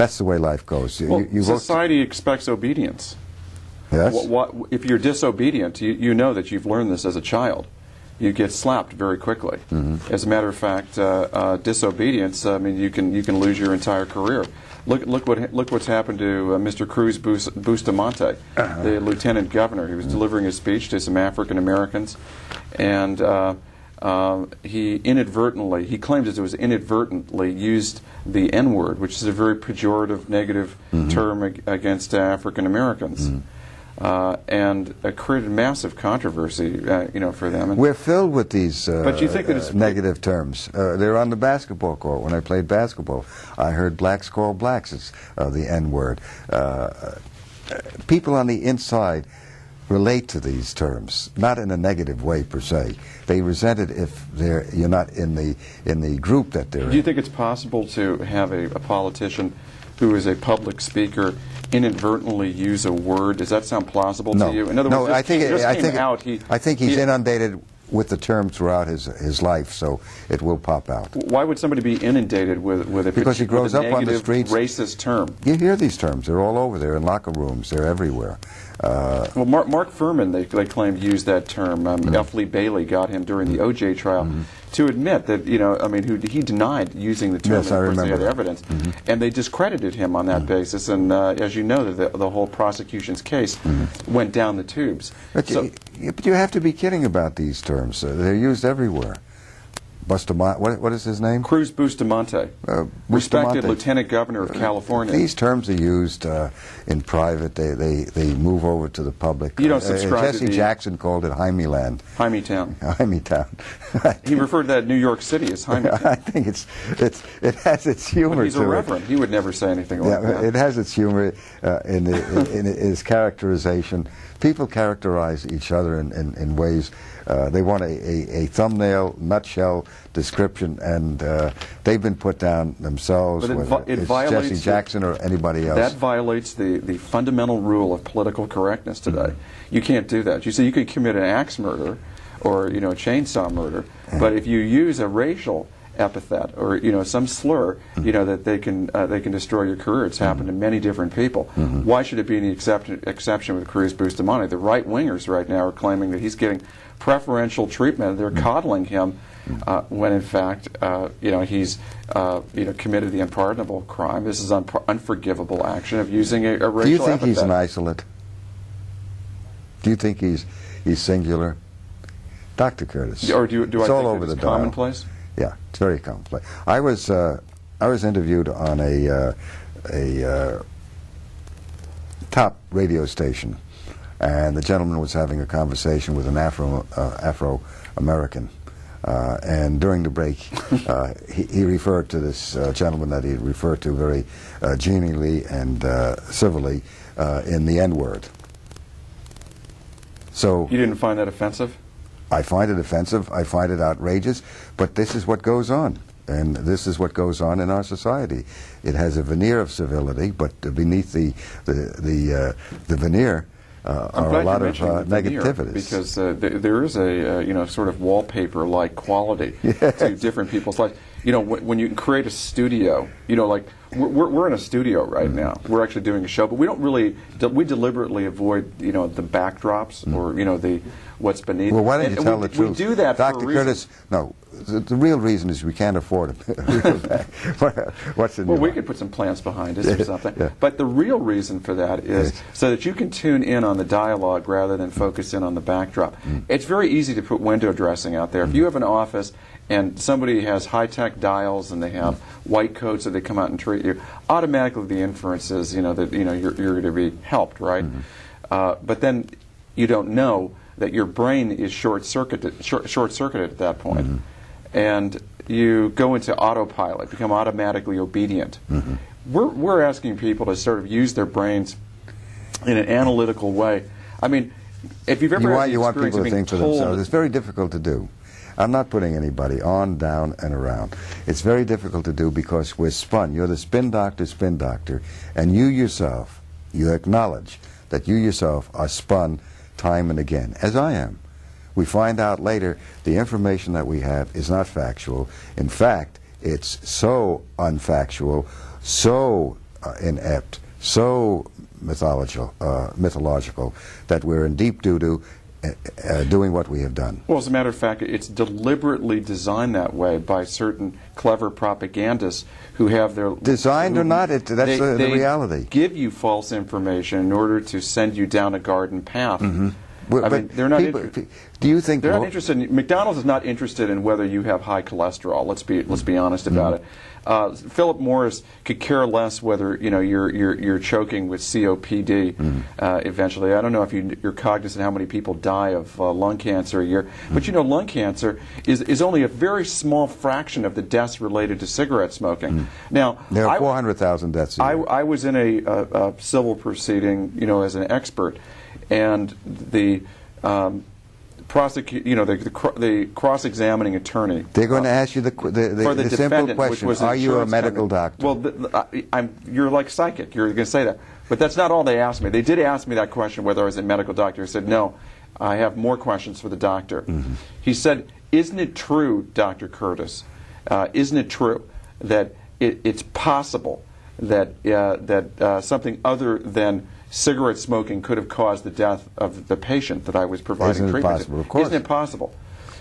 That's the way life goes. Well, society expects obedience. Yes. If you're disobedient, you know that you've learned this as a child. You get slapped very quickly. As a matter of fact, disobedience, I mean, you can lose your entire career. Look what's happened to Mr. Cruz Bustamante, the lieutenant governor. He was delivering a speech to some African Americans, and he claims that it was inadvertently used the N-word, which is a very pejorative, negative term against African Americans. And created massive controversy, for them. And we're filled with these but you think that it's negative terms. They're on the basketball court. When I played basketball, I heard blacks call blacks as the N-word. People on the inside relate to these terms, not in a negative way per se. They resent it if you're not in the group that they're in. Do you think it's possible to have a politician who is a public speaker inadvertently use a word? Does that sound plausible to you? In other words, I think he's inundated with the term throughout his life, so it will pop out. Why would somebody be inundated with a because he grows up on the streets, racist term? You hear these terms. They're all over. They're in locker rooms. They're everywhere. Well, Mark Furman, they claim, used that term. F. Lee Bailey got him during the O.J. trial to admit that, he denied using the term. Yes, I remember the evidence. And they discredited him on that basis. And as you know, the whole prosecution's case went down the tubes. But you have to be kidding about these terms. They're used everywhere. What is his name? Cruz Bustamante, respected Lieutenant Governor of California. These terms are used in private. They move over to the public. You don't subscribe Jesse to Jackson called it Hyme-land. Hyme-town. Hyme-town. He referred to that New York City as Hyme-town. I think it has its humor. But he's a reverend. He would never say anything like that. It has its humor in its characterization. People characterize each other in ways. They want a thumbnail, nutshell description, and they've been put down themselves, whether it's Jesse Jackson or anybody else. That violates the fundamental rule of political correctness today. You can't do that. You say you could commit an axe murder or a chainsaw murder, but if you use a racial epithet or some slur, that they can destroy your career. It's happened to many different people. Why should it be any exception with Cruz Bustamante? The right wingers right now are claiming that he's getting preferential treatment. They're coddling him when in fact he's committed the unpardonable crime. This is unforgivable action of using a racial epithet. Do you think he's an isolate? Do you think he's singular? Dr. Curtis. Or do I it's think all over it's the commonplace? Yeah, it's very commonplace. I was interviewed on a top radio station, and the gentleman was having a conversation with an Afro-American, and during the break, he referred to this gentleman that he referred to very genially and civilly in the N-word. So you didn't find that offensive? I find it offensive. I find it outrageous. But this is what goes on, and this is what goes on in our society. It has a veneer of civility, but beneath the veneer are a lot of negativities. Because there is a sort of wallpaper-like quality to different people's lives. When you create a studio, like we're in a studio right now. We're actually doing a show, but we don't really we deliberately avoid the backdrops or the what's beneath. Well, why don't you tell the truth? We do that Dr. for a reason. Curtis, no. The real reason is we can't afford it. What's in Well, we could put some plants behind us or something. Yeah. But the real reason for that is so that you can tune in on the dialogue rather than focus in on the backdrop. It's very easy to put window dressing out there. If you have an office and somebody has high-tech dials and they have white coats that they come out and treat you, automatically the inference is that you're going to be helped, right? But then you don't know that your brain is short-circuited at that point. And you go into autopilot, become automatically obedient. We're asking people to sort of use their brains in an analytical way. I mean, if you've ever had the you want experience people of to being think for told, themselves. It's very difficult to do. I'm not putting anybody on, down, and around. It's very difficult to do because we're spun. You're the spin doctor, and you yourself, you acknowledge that you yourself are spun time and again, as I am. We find out later the information that we have is not factual. In fact, it's so unfactual, so inept, so mythological that we're in deep doo-doo doing what we have done. Well, as a matter of fact, it's deliberately designed that way by certain clever propagandists who have their... Designed or not, that's the reality. They give you false information in order to send you down a garden path. Well, I mean, they're not. Do you think they're not interested? McDonald's is not interested in whether you have high cholesterol. Let's be honest about it. Philip Morris could care less whether you're choking with COPD eventually. I don't know if you're cognizant how many people die of lung cancer a year, but lung cancer is only a very small fraction of the deaths related to cigarette smoking. Now there are 400,000 deaths a year. I was in a civil proceeding, as an expert, and the the cross-examining attorney. They're going to ask you the simple question: are you a medical doctor? Well, you're like psychic. You're going to say that, but that's not all they asked me. They did ask me that question whether I was a medical doctor. I said no. I have more questions for the doctor. He said, "Isn't it true, Dr. Curtis? Isn't it true that it's possible that something other than cigarette smoking could have caused the death of the patient that I was providing treatment to?" Isn't it possible? Of course. Isn't it possible?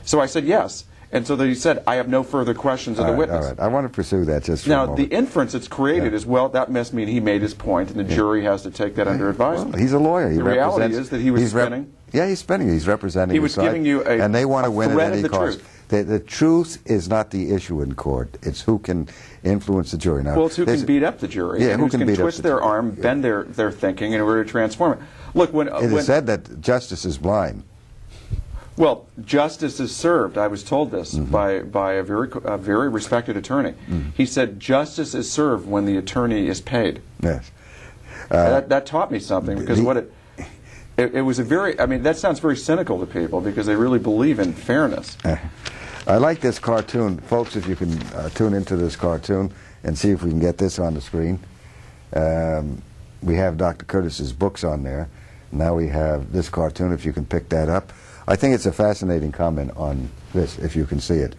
So I said yes. And so he said, "I have no further questions of the witness." All right. I want to pursue that just for a now, moment. the inference it's created is, well, that must mean he made his point, and the jury has to take that under advisement. Well, he's a lawyer. The reality is that he was spinning. He's spinning. He's representing. He was giving you and they want to win at any cost. Truth. The truth is not the issue in court. It's who can influence the jury. Now, well, it's who can beat up the jury. Yeah, and who can twist their arm, bend their thinking in order to transform it. Look, when it is said that justice is blind. Well, justice is served. I was told this by a very respected attorney. He said justice is served when the attorney is paid. Yes. That taught me something, because it was a very, I mean, that sounds very cynical to people because they really believe in fairness. I like this cartoon. Folks, if you can tune into this cartoon and see if we can get this on the screen. We have Dr. Curtis's books on there. Now we have this cartoon, if you can pick that up. I think it's a fascinating comment on this, if you can see it.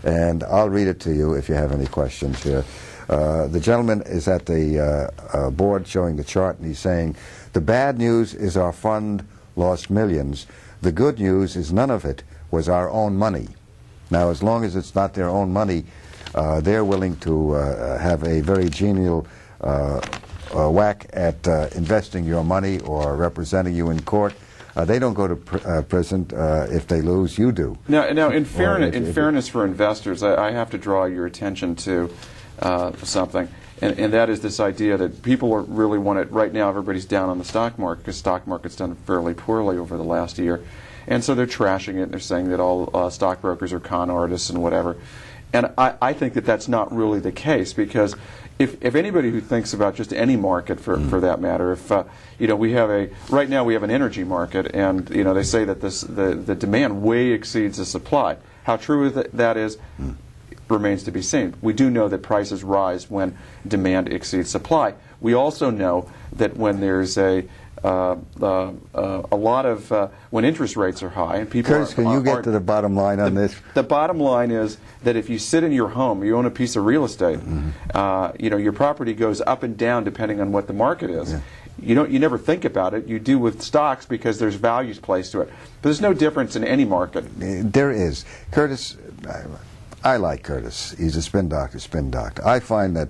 And I'll read it to you if you have any questions here. The gentleman is at the board showing the chart, and he's saying, "The bad news is our fund lost millions. The good news is none of it was our own money." Now, as long as it's not their own money, they're willing to have a very genial whack at investing your money or representing you in court. They don't go to prison if they lose. You do. Now, in fairness for investors, I have to draw your attention to something, and that is this idea that people really want it. Right now, everybody's down on the stock market because stock market's done fairly poorly over the last year, and so they're trashing it. They're saying that all stockbrokers are con artists and whatever. And I think that that's not really the case, because if anybody who thinks about just any market for that matter, if we have right now we have an energy market, and they say that the demand way exceeds the supply. How true that is remains to be seen. We do know that prices rise when demand exceeds supply. We also know that when there's a lot of when interest rates are high and people Curtis, can you get to the bottom line on this? The bottom line is that if you sit in your home, you own a piece of real estate, your property goes up and down depending on what the market is. Yeah. You never think about it. You do with stocks because there's values placed to it. But there's no difference in any market. There is. Curtis, I like Curtis. He's a spin doctor. I find that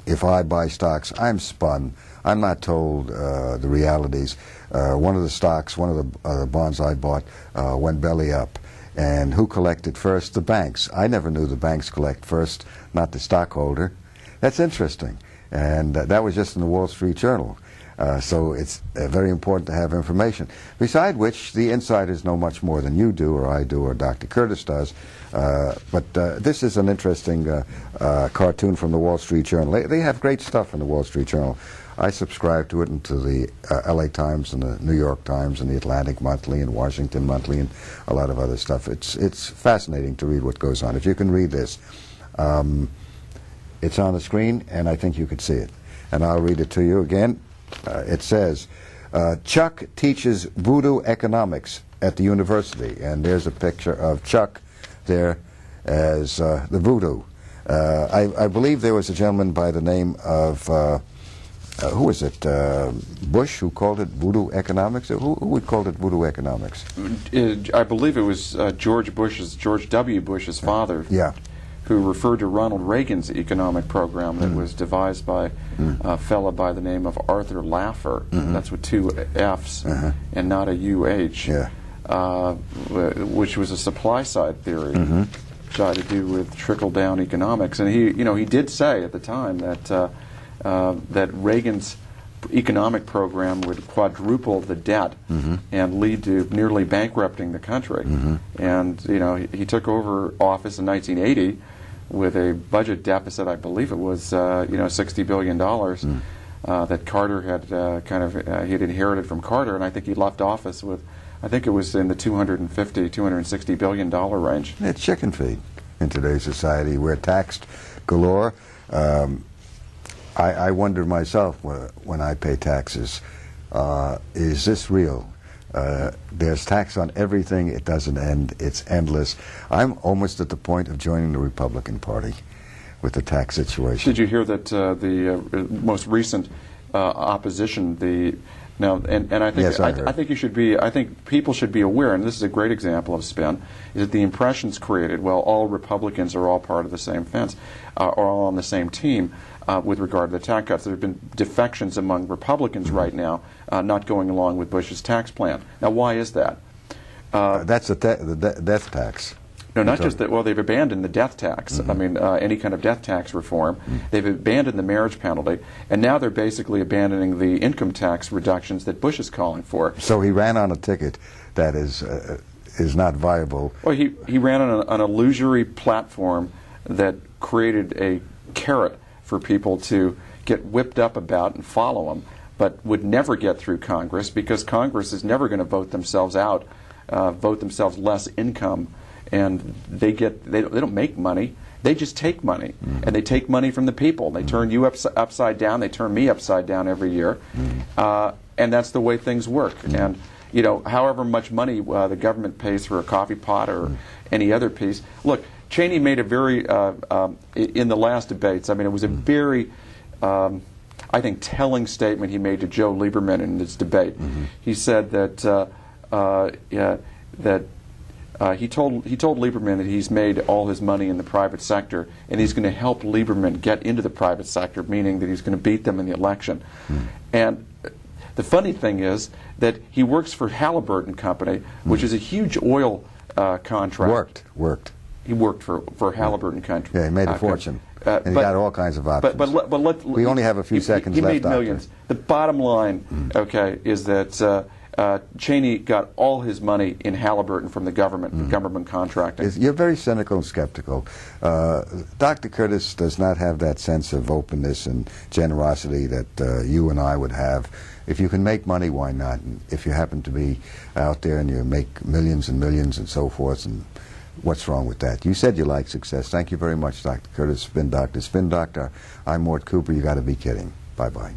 if I buy stocks, I'm spun. I'm not told the realities. One of the stocks, one of the bonds I bought went belly up. And who collected first? The banks. I never knew the banks collect first, not the stockholder. That's interesting. And that was just in the Wall Street Journal. So it's very important to have information. Beside which, the insiders know much more than you do, or I do, or Dr. Curtis does. But this is an interesting cartoon from the Wall Street Journal. They have great stuff in the Wall Street Journal. I subscribe to it, and to the LA Times and the New York Times and the Atlantic Monthly and Washington Monthly and a lot of other stuff. It's fascinating to read what goes on. If you can read this, it's on the screen, and I think you could see it. And I'll read it to you again. It says, Chuck teaches voodoo economics at the university. And there's a picture of Chuck there as the voodoo. I believe there was a gentleman by the name of, who was it, Bush, who called it voodoo economics? Who would call it voodoo economics? I believe it was George W. Bush's father. Yeah. Who referred to Ronald Reagan's economic program that was devised by a fellow by the name of Arthur Laffer. That's with two F's and not a UH, which was a supply side theory, which had to do with trickle down economics. And he did say at the time that that Reagan's economic program would quadruple the debt and lead to nearly bankrupting the country. And he took over office in 1980 with a budget deficit, I believe it was $60 billion that Carter had he had inherited from Carter, and I think he left office with, I think it was in the $260 billion range. It's chicken feed in today's society. We're taxed galore. I wonder myself when I pay taxes, is this real? There's tax on everything. It doesn't end. It's endless. I'm almost at the point of joining the Republican Party with the tax situation. Did you hear that the most recent opposition, I think yes, I think you should be. I think people should be aware, and this is a great example of spin, is that the impression's created. Well, all Republicans are all part of the same fence, or all on the same team. With regard to the tax cuts, there have been defections among Republicans right now, not going along with Bush's tax plan. Now, why is that? That's the death tax. No, not just that. Well, they've abandoned the death tax. I mean, any kind of death tax reform. They've abandoned the marriage penalty, and now they're basically abandoning the income tax reductions that Bush is calling for. So he ran on a ticket that is not viable. Well, he ran on an illusory platform that created a carrot for people to get whipped up about and follow him, but would never get through Congress because Congress is never going to vote themselves out, vote themselves less income, and they don't make money. They just take money, and they take money from the people. They turn you upside down. They turn me upside down every year, and that's the way things work. And however much money the government pays for a coffee pot or any other piece. Look, Cheney made a very, in the last debates, I mean, it was a very, I think, telling statement he made to Joe Lieberman in this debate. He said that he told Lieberman that he's made all his money in the private sector, and he's going to help Lieberman get into the private sector, meaning that he's going to beat them in the election. And the funny thing is that he works for Halliburton Company, which is a huge oil contract. Worked. He worked for Halliburton Company. Yeah, he made a fortune. And he got all kinds of options. But we only have a few seconds left. He made millions. The bottom line, is that Cheney got all his money in Halliburton from the government, government contracting. You're very cynical and skeptical. Dr. Curtis does not have that sense of openness and generosity that you and I would have. If you can make money, why not? And if you happen to be out there and you make millions and millions and so forth, and what's wrong with that? You said you like success. Thank you very much, Dr. Curtis. Spin Doctor. I'm Mort Cooper. You got to be kidding. Bye-bye.